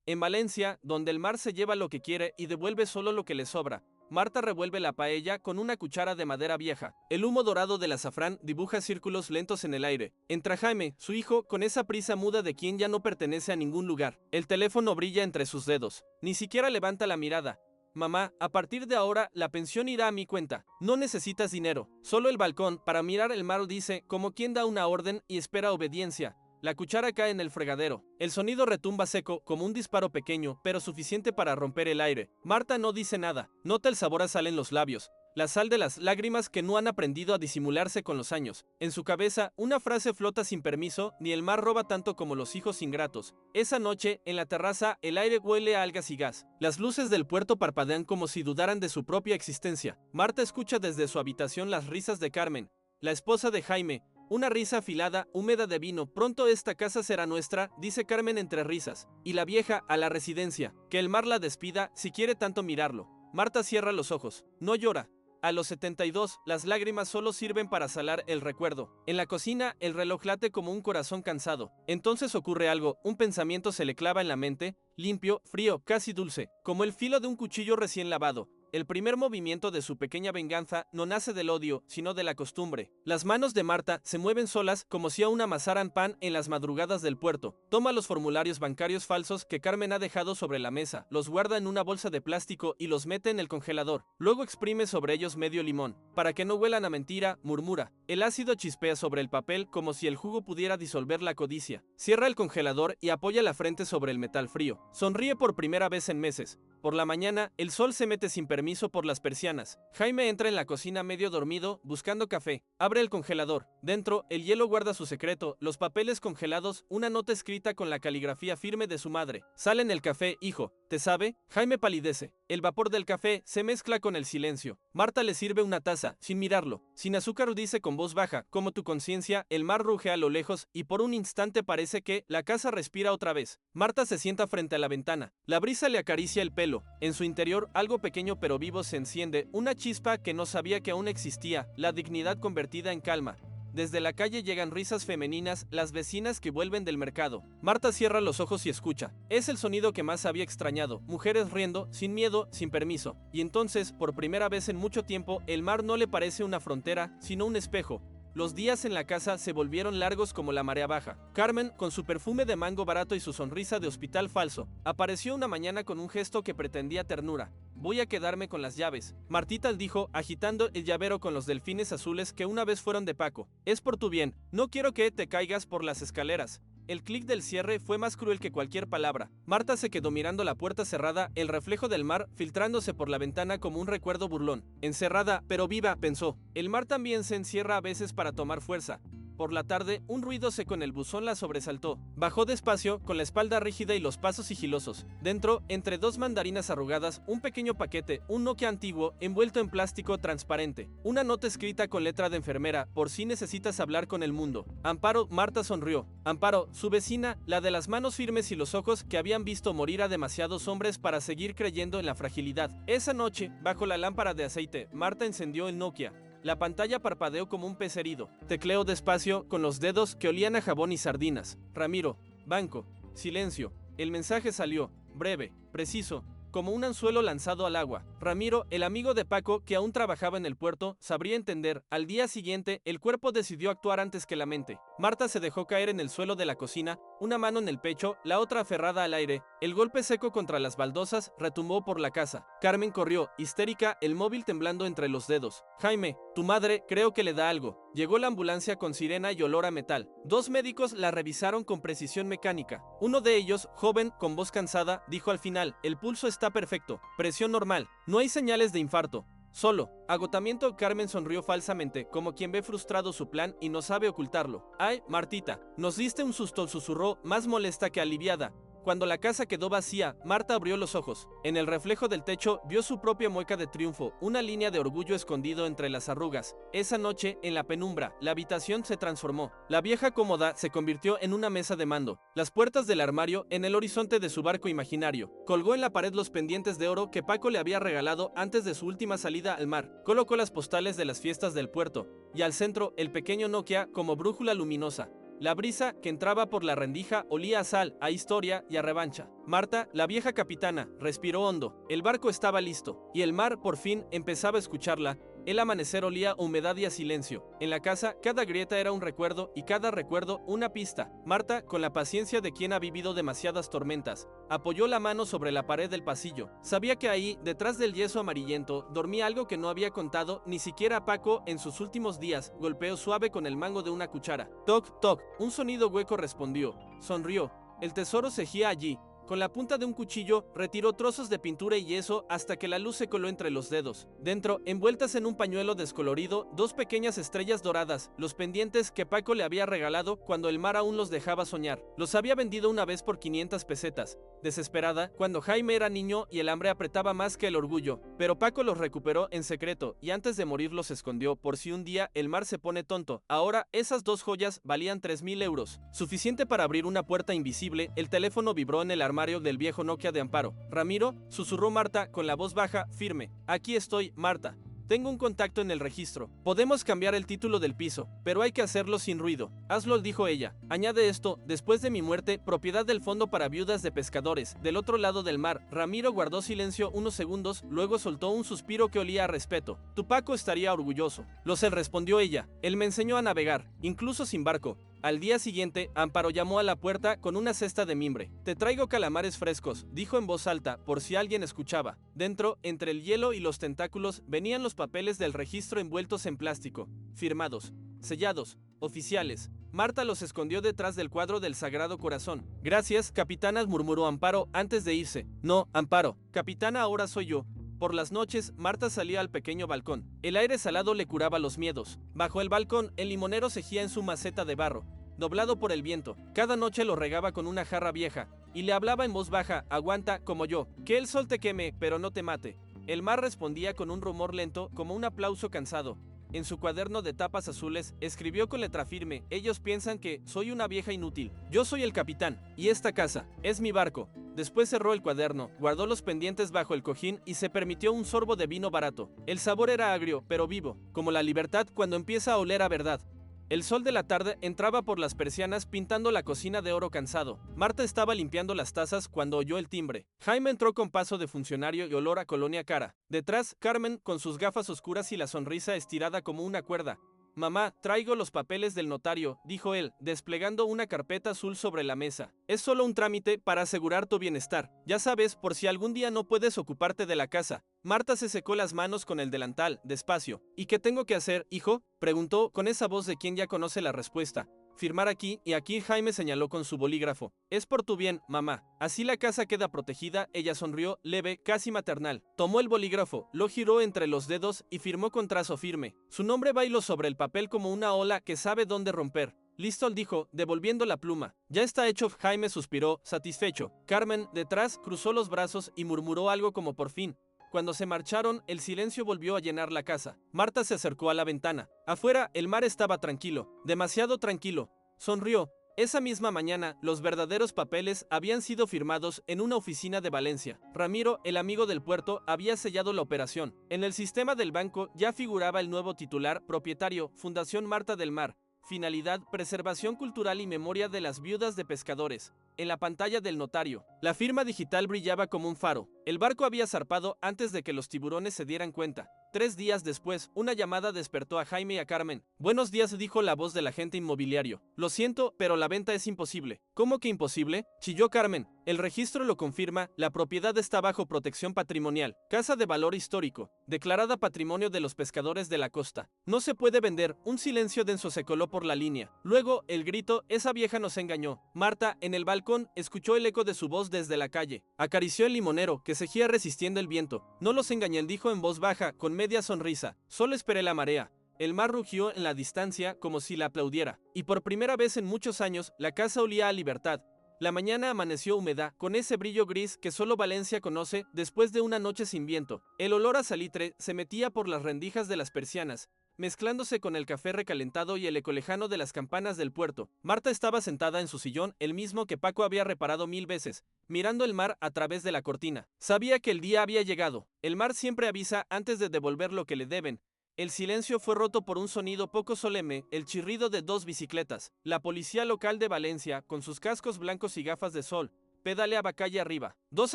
En Valencia, donde el mar se lleva lo que quiere y devuelve solo lo que le sobra, Marta revuelve la paella con una cuchara de madera vieja. El humo dorado del azafrán dibuja círculos lentos en el aire. Entra Jaime, su hijo, con esa prisa muda de quien ya no pertenece a ningún lugar. El teléfono brilla entre sus dedos. Ni siquiera levanta la mirada. Mamá, a partir de ahora, la pensión irá a mi cuenta. No necesitas dinero. Solo el balcón, para mirar el mar, dice, como quien da una orden y espera obediencia. La cuchara cae en el fregadero. El sonido retumba seco, como un disparo pequeño, pero suficiente para romper el aire. Marta no dice nada. Nota el sabor a sal en los labios. La sal de las lágrimas que no han aprendido a disimularse con los años. En su cabeza, una frase flota sin permiso, ni el mar roba tanto como los hijos ingratos. Esa noche, en la terraza, el aire huele a algas y gas. Las luces del puerto parpadean como si dudaran de su propia existencia. Marta escucha desde su habitación las risas de Carmen, la esposa de Jaime. Una risa afilada, húmeda de vino. Pronto esta casa será nuestra, dice Carmen entre risas. Y la vieja, a la residencia. Que el mar la despida, si quiere tanto mirarlo. Marta cierra los ojos. No llora. A los 72, las lágrimas solo sirven para salar el recuerdo. En la cocina, el reloj late como un corazón cansado. Entonces ocurre algo, un pensamiento se le clava en la mente, limpio, frío, casi dulce, como el filo de un cuchillo recién lavado. El primer movimiento de su pequeña venganza no nace del odio, sino de la costumbre. Las manos de Marta se mueven solas como si aún amasaran pan en las madrugadas del puerto. Toma los formularios bancarios falsos que Carmen ha dejado sobre la mesa, los guarda en una bolsa de plástico y los mete en el congelador. Luego exprime sobre ellos medio limón. Para que no huelan a mentira, murmura. El ácido chispea sobre el papel como si el jugo pudiera disolver la codicia. Cierra el congelador y apoya la frente sobre el metal frío. Sonríe por primera vez en meses. Por la mañana, el sol se mete sin permiso por las persianas. Jaime entra en la cocina medio dormido, buscando café. Abre el congelador. Dentro, el hielo guarda su secreto, los papeles congelados, una nota escrita con la caligrafía firme de su madre. Sale en el café, hijo. ¿Te sabe? Jaime palidece. El vapor del café se mezcla con el silencio. Marta le sirve una taza, sin mirarlo. Sin azúcar, dice con voz baja, como tu conciencia. El mar ruge a lo lejos y por un instante parece que la casa respira otra vez. Marta se sienta frente a la ventana. La brisa le acaricia el pelo. En su interior, algo pequeño pero vivo se enciende, una chispa que no sabía que aún existía, la dignidad convertida en calma. Desde la calle llegan risas femeninas, las vecinas que vuelven del mercado. Marta cierra los ojos y escucha. Es el sonido que más había extrañado, mujeres riendo, sin miedo, sin permiso. Y entonces, por primera vez en mucho tiempo, el mar no le parece una frontera, sino un espejo. Los días en la casa se volvieron largos como la marea baja. Carmen, con su perfume de mango barato y su sonrisa de hospital falso, apareció una mañana con un gesto que pretendía ternura. Voy a quedarme con las llaves. Martita dijo, agitando el llavero con los delfines azules que una vez fueron de Paco. Es por tu bien. No quiero que te caigas por las escaleras. El clic del cierre fue más cruel que cualquier palabra. Marta se quedó mirando la puerta cerrada, el reflejo del mar filtrándose por la ventana como un recuerdo burlón. Encerrada, pero viva, pensó. El mar también se encierra a veces para tomar fuerza. Por la tarde, un ruido seco en el buzón la sobresaltó. Bajó despacio, con la espalda rígida y los pasos sigilosos. Dentro, entre dos mandarinas arrugadas, un pequeño paquete, un Nokia antiguo, envuelto en plástico transparente. Una nota escrita con letra de enfermera, por si necesitas hablar con el mundo. Amparo, Marta sonrió. Amparo, su vecina, la de las manos firmes y los ojos que habían visto morir a demasiados hombres para seguir creyendo en la fragilidad. Esa noche, bajo la lámpara de aceite, Marta encendió el Nokia. La pantalla parpadeó como un pez herido. Tecleó despacio, con los dedos que olían a jabón y sardinas. Ramiro, banco, silencio. El mensaje salió, breve, preciso, como un anzuelo lanzado al agua. Ramiro, el amigo de Paco, que aún trabajaba en el puerto, sabría entender. Al día siguiente, el cuerpo decidió actuar antes que la mente. Marta se dejó caer en el suelo de la cocina, una mano en el pecho, la otra aferrada al aire. El golpe seco contra las baldosas retumbó por la casa. Carmen corrió, histérica, el móvil temblando entre los dedos. Jaime, tu madre, creo que le da algo. Llegó la ambulancia con sirena y olor a metal. Dos médicos la revisaron con precisión mecánica. Uno de ellos, joven, con voz cansada, dijo al final, el pulso está perfecto, presión normal, no hay señales de infarto. Solo, agotamiento. Carmen sonrió falsamente, como quien ve frustrado su plan y no sabe ocultarlo. Ay, Martita, nos diste un susto, susurró, más molesta que aliviada. Cuando la casa quedó vacía, Marta abrió los ojos. En el reflejo del techo vio su propia mueca de triunfo, una línea de orgullo escondido entre las arrugas. Esa noche, en la penumbra, la habitación se transformó. La vieja cómoda se convirtió en una mesa de mando. Las puertas del armario en el horizonte de su barco imaginario. Colgó en la pared los pendientes de oro que Paco le había regalado antes de su última salida al mar. Colocó las postales de las fiestas del puerto. Y al centro, el pequeño Nokia como brújula luminosa. La brisa que entraba por la rendija olía a sal, a historia y a revancha. Marta, la vieja capitana, respiró hondo. El barco estaba listo, y el mar, por fin, empezaba a escucharla. El amanecer olía a humedad y a silencio. En la casa, cada grieta era un recuerdo y cada recuerdo una pista. Marta, con la paciencia de quien ha vivido demasiadas tormentas, apoyó la mano sobre la pared del pasillo. Sabía que ahí, detrás del yeso amarillento, dormía algo que no había contado ni siquiera a Paco en sus últimos días. Golpeó suave con el mango de una cuchara. Toc, toc. Un sonido hueco respondió. Sonrió. El tesoro cejía allí. Con la punta de un cuchillo, retiró trozos de pintura y yeso hasta que la luz se coló entre los dedos. Dentro, envueltas en un pañuelo descolorido, dos pequeñas estrellas doradas, los pendientes que Paco le había regalado cuando el mar aún los dejaba soñar. Los había vendido una vez por 500 pesetas. Desesperada, cuando Jaime era niño y el hambre apretaba más que el orgullo. Pero Paco los recuperó en secreto y antes de morir los escondió por si un día el mar se pone tonto. Ahora, esas dos joyas valían 3.000 euros. Suficiente para abrir una puerta invisible. El teléfono vibró en el armario del viejo Nokia de Amparo. Ramiro, susurró Marta con la voz baja, firme. Aquí estoy, Marta. Tengo un contacto en el registro. Podemos cambiar el título del piso, pero hay que hacerlo sin ruido. Hazlo, dijo ella. Añade esto, después de mi muerte, propiedad del Fondo para Viudas de Pescadores, del otro lado del mar. Ramiro guardó silencio unos segundos, luego soltó un suspiro que olía a respeto. Tu Paco estaría orgulloso. Lo sé, respondió ella. Él me enseñó a navegar, incluso sin barco. Al día siguiente, Amparo llamó a la puerta con una cesta de mimbre. Te traigo calamares frescos, dijo en voz alta, por si alguien escuchaba. Dentro, entre el hielo y los tentáculos, venían los papeles del registro envueltos en plástico, firmados, sellados, oficiales. Marta los escondió detrás del cuadro del Sagrado Corazón. Gracias, capitana, murmuró Amparo antes de irse. No, Amparo, capitana ahora soy yo. Por las noches, Marta salía al pequeño balcón. El aire salado le curaba los miedos. Bajo el balcón, el limonero cejía en su maceta de barro, doblado por el viento. Cada noche lo regaba con una jarra vieja, y le hablaba en voz baja, aguanta, como yo, que el sol te queme, pero no te mate. El mar respondía con un rumor lento, como un aplauso cansado. En su cuaderno de tapas azules, escribió con letra firme, ellos piensan que soy una vieja inútil. Yo soy el capitán, y esta casa, es mi barco. Después cerró el cuaderno, guardó los pendientes bajo el cojín y se permitió un sorbo de vino barato. El sabor era agrio, pero vivo, como la libertad cuando empieza a oler a verdad. El sol de la tarde entraba por las persianas pintando la cocina de oro cansado. Marta estaba limpiando las tazas cuando oyó el timbre. Jaime entró con paso de funcionario y olor a colonia cara. Detrás, Carmen, con sus gafas oscuras y la sonrisa estirada como una cuerda. Mamá, traigo los papeles del notario, dijo él, desplegando una carpeta azul sobre la mesa. Es solo un trámite para asegurar tu bienestar. Ya sabes, por si algún día no puedes ocuparte de la casa. Marta se secó las manos con el delantal, despacio. ¿Y qué tengo que hacer, hijo?, preguntó con esa voz de quien ya conoce la respuesta. Firmar aquí, y aquí Jaime señaló con su bolígrafo. Es por tu bien, mamá. Así la casa queda protegida. Ella sonrió, leve, casi maternal. Tomó el bolígrafo, lo giró entre los dedos y firmó con trazo firme. Su nombre bailó sobre el papel como una ola que sabe dónde romper. Listo, dijo, devolviendo la pluma. Ya está hecho. Jaime suspiró, satisfecho. Carmen, detrás, cruzó los brazos y murmuró algo como por fin. Cuando se marcharon, el silencio volvió a llenar la casa. Marta se acercó a la ventana. Afuera, el mar estaba tranquilo, demasiado tranquilo. Sonrió. Esa misma mañana, los verdaderos papeles habían sido firmados en una oficina de Valencia. Ramiro, el amigo del puerto, había sellado la operación. En el sistema del banco ya figuraba el nuevo titular, propietario, Fundación Marta del Mar. Finalidad, preservación cultural y memoria de las viudas de pescadores. En la pantalla del notario, la firma digital brillaba como un faro. El barco había zarpado antes de que los tiburones se dieran cuenta. 3 días después, una llamada despertó a Jaime y a Carmen. Buenos días, dijo la voz del agente inmobiliario. Lo siento, pero la venta es imposible. ¿Cómo que imposible?, chilló Carmen. El registro lo confirma, la propiedad está bajo protección patrimonial. Casa de valor histórico, declarada patrimonio de los pescadores de la costa. No se puede vender. Un silencio denso se coló por la línea. Luego, el grito, esa vieja nos engañó. Marta, en el balcón, escuchó el eco de su voz desde la calle. Acarició el limonero, que seguía resistiendo el viento. No los engañé, dijo en voz baja, con media sonrisa. Solo esperé la marea. El mar rugió en la distancia como si la aplaudiera. Y por primera vez en muchos años, la casa olía a libertad. La mañana amaneció húmeda, con ese brillo gris que solo Valencia conoce después de una noche sin viento. El olor a salitre se metía por las rendijas de las persianas, mezclándose con el café recalentado y el eco lejano de las campanas del puerto. Marta estaba sentada en su sillón, el mismo que Paco había reparado 1000 veces, mirando el mar a través de la cortina. Sabía que el día había llegado. El mar siempre avisa antes de devolver lo que le deben. El silencio fue roto por un sonido poco solemne, el chirrido de dos bicicletas. La policía local de Valencia, con sus cascos blancos y gafas de sol, pedaleaba calle arriba. Dos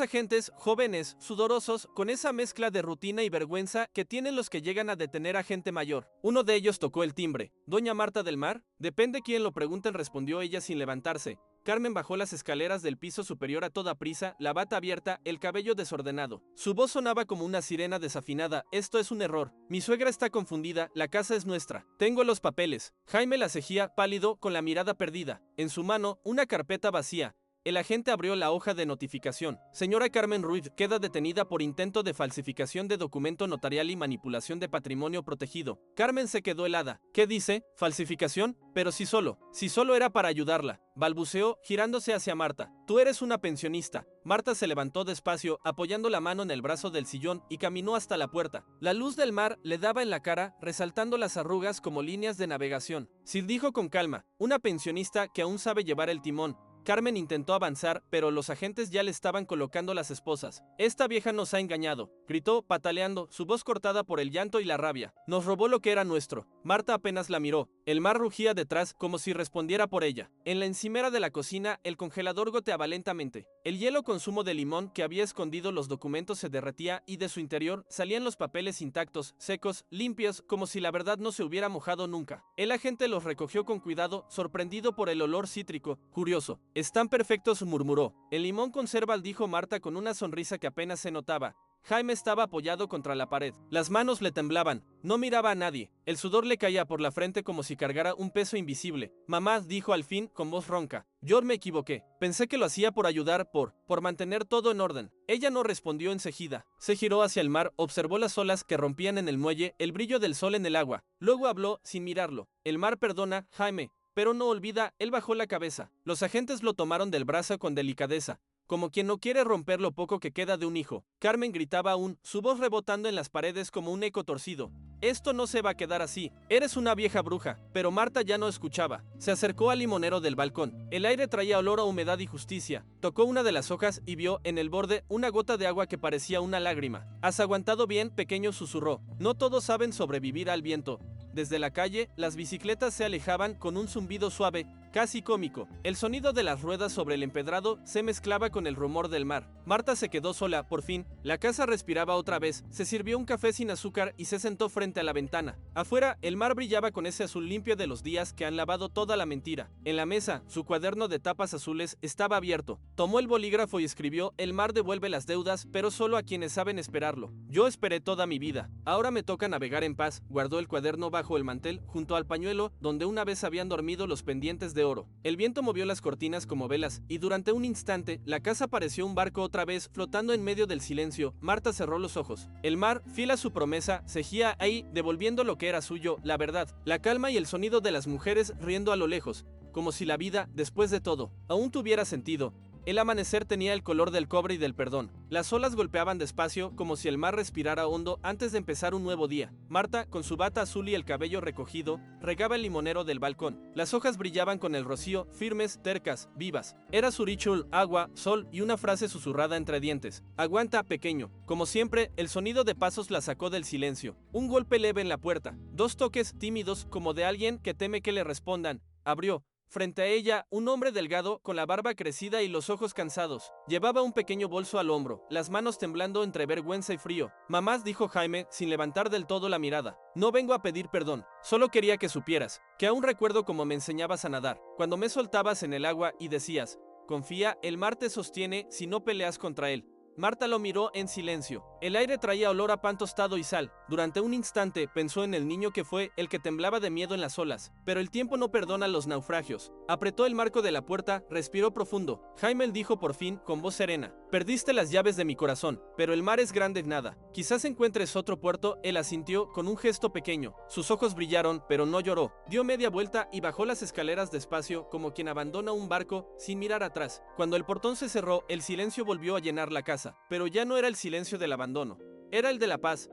agentes, jóvenes, sudorosos, con esa mezcla de rutina y vergüenza que tienen los que llegan a detener a gente mayor. Uno de ellos tocó el timbre. ¿Doña Marta del Mar? Depende quién lo pregunten, respondió ella sin levantarse. Carmen bajó las escaleras del piso superior a toda prisa, la bata abierta, el cabello desordenado. Su voz sonaba como una sirena desafinada. Esto es un error. Mi suegra está confundida, la casa es nuestra. Tengo los papeles. Jaime la cejía, pálido, con la mirada perdida. En su mano, una carpeta vacía. El agente abrió la hoja de notificación. Señora Carmen Ruiz queda detenida por intento de falsificación de documento notarial y manipulación de patrimonio protegido. Carmen se quedó helada. ¿Qué dice? ¿Falsificación? Pero si solo era para ayudarla, balbuceó, girándose hacia Marta. Tú eres una pensionista. Marta se levantó despacio, apoyando la mano en el brazo del sillón y caminó hasta la puerta. La luz del mar le daba en la cara, resaltando las arrugas como líneas de navegación. Sir dijo con calma, una pensionista que aún sabe llevar el timón. Carmen intentó avanzar, pero los agentes ya le estaban colocando las esposas. Esta vieja nos ha engañado, gritó, pataleando, su voz cortada por el llanto y la rabia. Nos robó lo que era nuestro. Marta apenas la miró. El mar rugía detrás como si respondiera por ella. En la encimera de la cocina, el congelador goteaba lentamente. El hielo con zumo de limón que había escondido los documentos se derretía y de su interior salían los papeles intactos, secos, limpios, como si la verdad no se hubiera mojado nunca. El agente los recogió con cuidado, sorprendido por el olor cítrico, curioso. Están perfectos, murmuró. El limón conserva, dijo Marta con una sonrisa que apenas se notaba. Jaime estaba apoyado contra la pared. Las manos le temblaban. No miraba a nadie. El sudor le caía por la frente como si cargara un peso invisible. Mamá, dijo al fin, con voz ronca. Yo me equivoqué. Pensé que lo hacía por ayudar, por mantener todo en orden. Ella no respondió enseguida. Se giró hacia el mar, observó las olas que rompían en el muelle, el brillo del sol en el agua. Luego habló, sin mirarlo. El mar perdona, Jaime. Pero no olvida, él bajó la cabeza. Los agentes lo tomaron del brazo con delicadeza, como quien no quiere romper lo poco que queda de un hijo. Carmen gritaba aún, su voz rebotando en las paredes como un eco torcido. Esto no se va a quedar así. Eres una vieja bruja. Pero Marta ya no escuchaba. Se acercó al limonero del balcón. El aire traía olor a humedad y justicia. Tocó una de las hojas y vio, en el borde, una gota de agua que parecía una lágrima. ¿Has aguantado bien, pequeño?, susurró. No todos saben sobrevivir al viento. Desde la calle, las bicicletas se alejaban con un zumbido suave, casi cómico. El sonido de las ruedas sobre el empedrado se mezclaba con el rumor del mar. Marta se quedó sola, por fin. La casa respiraba otra vez. Se sirvió un café sin azúcar y se sentó frente a la ventana. Afuera, el mar brillaba con ese azul limpio de los días que han lavado toda la mentira. En la mesa, su cuaderno de tapas azules estaba abierto. Tomó el bolígrafo y escribió: el mar devuelve las deudas, pero solo a quienes saben esperarlo. Yo esperé toda mi vida. Ahora me toca navegar en paz. Guardó el cuaderno bajo el mantel, junto al pañuelo donde una vez habían dormido los pendientes de oro. El viento movió las cortinas como velas, y durante un instante, la casa pareció un barco otra vez flotando en medio del silencio. Marta cerró los ojos. El mar, fiel a su promesa, cejía ahí, devolviendo lo que era suyo, la verdad, la calma y el sonido de las mujeres riendo a lo lejos, como si la vida, después de todo, aún tuviera sentido. El amanecer tenía el color del cobre y del perdón. Las olas golpeaban despacio, como si el mar respirara hondo antes de empezar un nuevo día. Marta, con su bata azul y el cabello recogido, regaba el limonero del balcón. Las hojas brillaban con el rocío, firmes, tercas, vivas. Era su ritual, agua, sol y una frase susurrada entre dientes. Aguanta, pequeño. Como siempre, el sonido de pasos la sacó del silencio. Un golpe leve en la puerta. Dos toques tímidos, como de alguien que teme que le respondan. Abrió. Frente a ella, un hombre delgado, con la barba crecida y los ojos cansados. Llevaba un pequeño bolso al hombro, las manos temblando entre vergüenza y frío. Mamás, dijo Jaime, sin levantar del todo la mirada. No vengo a pedir perdón, solo quería que supieras, que aún recuerdo cómo me enseñabas a nadar, cuando me soltabas en el agua y decías: confía, el mar te sostiene si no peleas contra él. Marta lo miró en silencio. El aire traía olor a pan tostado y sal. Durante un instante pensó en el niño que fue, el que temblaba de miedo en las olas. Pero el tiempo no perdona los naufragios. Apretó el marco de la puerta, respiró profundo. Jaime dijo por fin, con voz serena: perdiste las llaves de mi corazón, pero el mar es grande, nada. Quizás encuentres otro puerto. Él asintió con un gesto pequeño. Sus ojos brillaron, pero no lloró. Dio media vuelta y bajó las escaleras despacio, como quien abandona un barco, sin mirar atrás. Cuando el portón se cerró, el silencio volvió a llenar la casa. Pero ya no era el silencio del abandono, era el de la paz.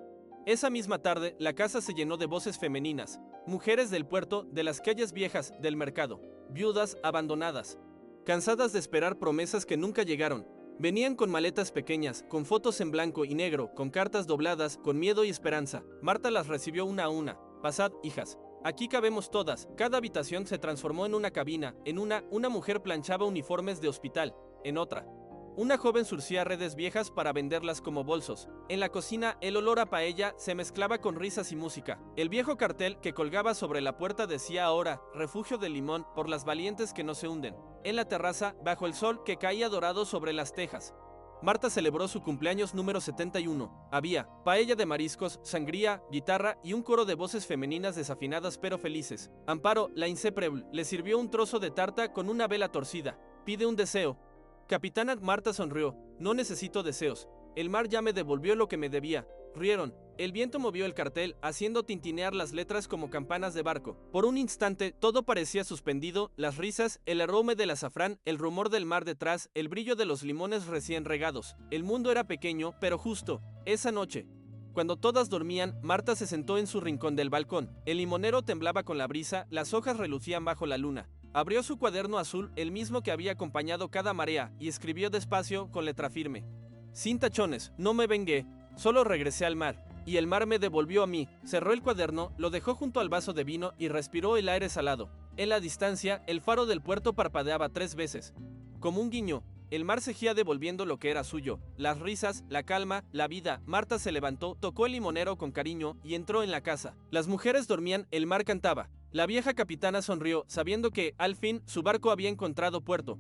Esa misma tarde, la casa se llenó de voces femeninas, mujeres del puerto, de las calles viejas, del mercado, viudas abandonadas, cansadas de esperar promesas que nunca llegaron. Venían con maletas pequeñas, con fotos en blanco y negro, con cartas dobladas, con miedo y esperanza. Marta las recibió una a una. Pasad, hijas. Aquí cabemos todas. Cada habitación se transformó en una cabina. En una mujer planchaba uniformes de hospital. En otra, una joven surcía redes viejas para venderlas como bolsos. En la cocina, el olor a paella se mezclaba con risas y música. El viejo cartel que colgaba sobre la puerta decía ahora, refugio de limón por las valientes que no se hunden. En la terraza, bajo el sol que caía dorado sobre las tejas, Marta celebró su cumpleaños número 71. Había paella de mariscos, sangría, guitarra y un coro de voces femeninas desafinadas pero felices. Amparo, la inseparable, le sirvió un trozo de tarta con una vela torcida. Pide un deseo. Capitana Marta sonrió. No necesito deseos. El mar ya me devolvió lo que me debía. Rieron. El viento movió el cartel, haciendo tintinear las letras como campanas de barco. Por un instante, todo parecía suspendido, las risas, el aroma del azafrán, el rumor del mar detrás, el brillo de los limones recién regados. El mundo era pequeño, pero justo. Esa noche, cuando todas dormían, Marta se sentó en su rincón del balcón. El limonero temblaba con la brisa, las hojas relucían bajo la luna. Abrió su cuaderno azul, el mismo que había acompañado cada marea, y escribió despacio, con letra firme. Sin tachones, no me vengué, solo regresé al mar. Y el mar me devolvió a mí. Cerró el cuaderno, lo dejó junto al vaso de vino y respiró el aire salado. En la distancia, el faro del puerto parpadeaba 3 veces. Como un guiño, el mar seguía devolviendo lo que era suyo. Las risas, la calma, la vida. Marta se levantó, tocó el limonero con cariño y entró en la casa. Las mujeres dormían, el mar cantaba. La vieja capitana sonrió, sabiendo que, al fin, su barco había encontrado puerto.